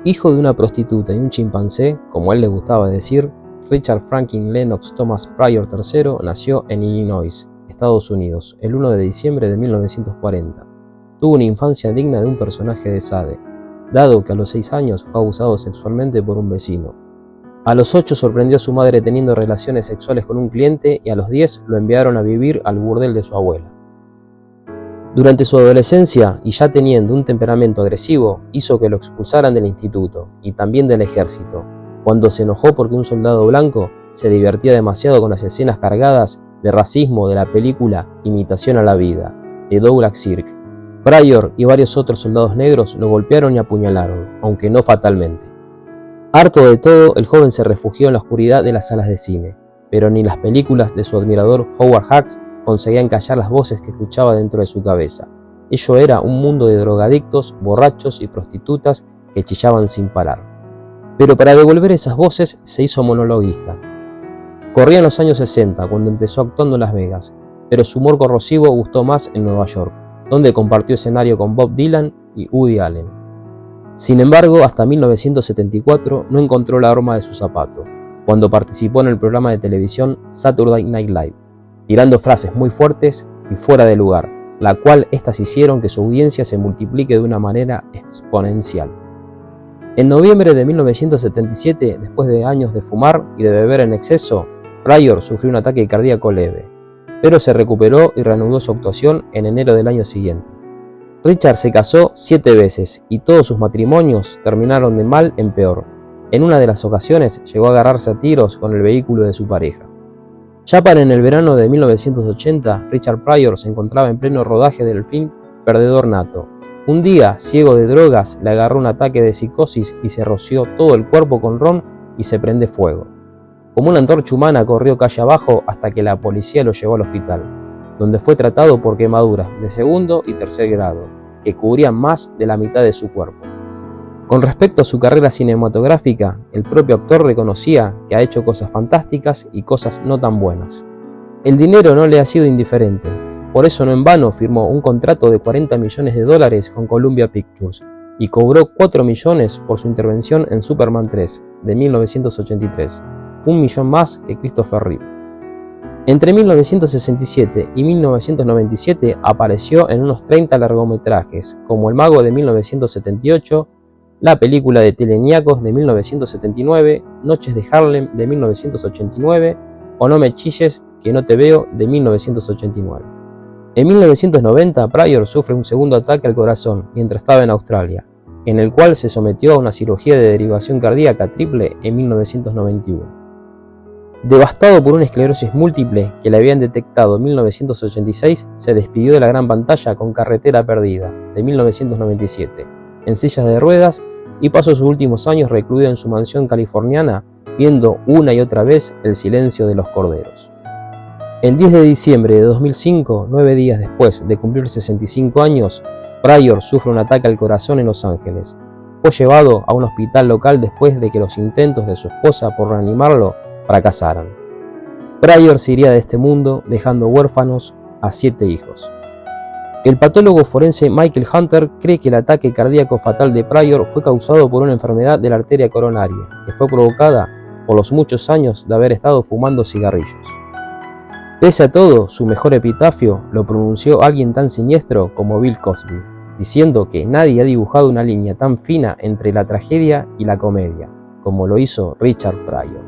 Hijo de una prostituta y un chimpancé, como a él le gustaba decir, Richard Franklin Lennox Thomas Pryor III nació en Illinois, Estados Unidos, el 1 de diciembre de 1940. Tuvo una infancia digna de un personaje de Sade, dado que a los 6 años fue abusado sexualmente por un vecino. A los 8 sorprendió a su madre teniendo relaciones sexuales con un cliente y a los 10 lo enviaron a vivir al burdel de su abuela. Durante su adolescencia, y ya teniendo un temperamento agresivo, hizo que lo expulsaran del instituto y también del ejército, cuando se enojó porque un soldado blanco se divertía demasiado con las escenas cargadas de racismo de la película Imitación a la vida, de Douglas Sirk. Pryor y varios otros soldados negros lo golpearon y apuñalaron, aunque no fatalmente. Harto de todo, el joven se refugió en la oscuridad de las salas de cine, pero ni las películas de su admirador Howard Hawks conseguían callar las voces que escuchaba dentro de su cabeza. Ello era un mundo de drogadictos, borrachos y prostitutas que chillaban sin parar. Pero para devolver esas voces se hizo monologuista. Corrían los años 60 cuando empezó actuando en Las Vegas, pero su humor corrosivo gustó más en Nueva York, donde compartió escenario con Bob Dylan y Woody Allen. Sin embargo, hasta 1974 no encontró la horma de su zapato, cuando participó en el programa de televisión Saturday Night Live, tirando frases muy fuertes y fuera de lugar, la cual estas hicieron que su audiencia se multiplique de una manera exponencial. En noviembre de 1977, después de años de fumar y de beber en exceso, Pryor sufrió un ataque cardíaco leve, pero se recuperó y reanudó su actuación en enero del año siguiente. Richard se casó 7 veces y todos sus matrimonios terminaron de mal en peor. En una de las ocasiones llegó a agarrarse a tiros con el vehículo de su pareja. Ya para en el verano de 1980, Richard Pryor se encontraba en pleno rodaje del film Perdedor Nato. Un día, ciego de drogas, le agarró un ataque de psicosis y se roció todo el cuerpo con ron y se prende fuego. Como una antorcha humana corrió calle abajo hasta que la policía lo llevó al hospital, donde fue tratado por quemaduras de 2º y 3er grado, que cubrían más de la mitad de su cuerpo. Con respecto a su carrera cinematográfica, el propio actor reconocía que ha hecho cosas fantásticas y cosas no tan buenas. El dinero no le ha sido indiferente, por eso no en vano firmó un contrato de $40 millones con Columbia Pictures y cobró $4 millones por su intervención en Superman 3 de 1983, $1 millón más que Christopher Reeve. Entre 1967 y 1997 apareció en unos 30 largometrajes, como El Mago de 1978, la película de Teleñacos de 1979, Noches de Harlem de 1989 o No me chilles que no te veo de 1989. En 1990, Pryor sufre un segundo ataque al corazón mientras estaba en Australia, en el cual se sometió a una cirugía de derivación cardíaca triple en 1991. Devastado por una esclerosis múltiple que le habían detectado en 1986, se despidió de la gran pantalla con Carretera Perdida, de 1997, en sillas de ruedas y pasó sus últimos años recluido en su mansión californiana viendo una y otra vez El silencio de los corderos. El 10 de diciembre de 2005, 9 días después de cumplir 65 años, Pryor sufre un ataque al corazón en Los Ángeles. Fue llevado a un hospital local después de que los intentos de su esposa por reanimarlo fracasaran. Pryor se iría de este mundo dejando huérfanos a 7 hijos. El patólogo forense Michael Hunter cree que el ataque cardíaco fatal de Pryor fue causado por una enfermedad de la arteria coronaria, que fue provocada por los muchos años de haber estado fumando cigarrillos. Pese a todo, su mejor epitafio lo pronunció alguien tan siniestro como Bill Cosby, diciendo que nadie ha dibujado una línea tan fina entre la tragedia y la comedia, como lo hizo Richard Pryor.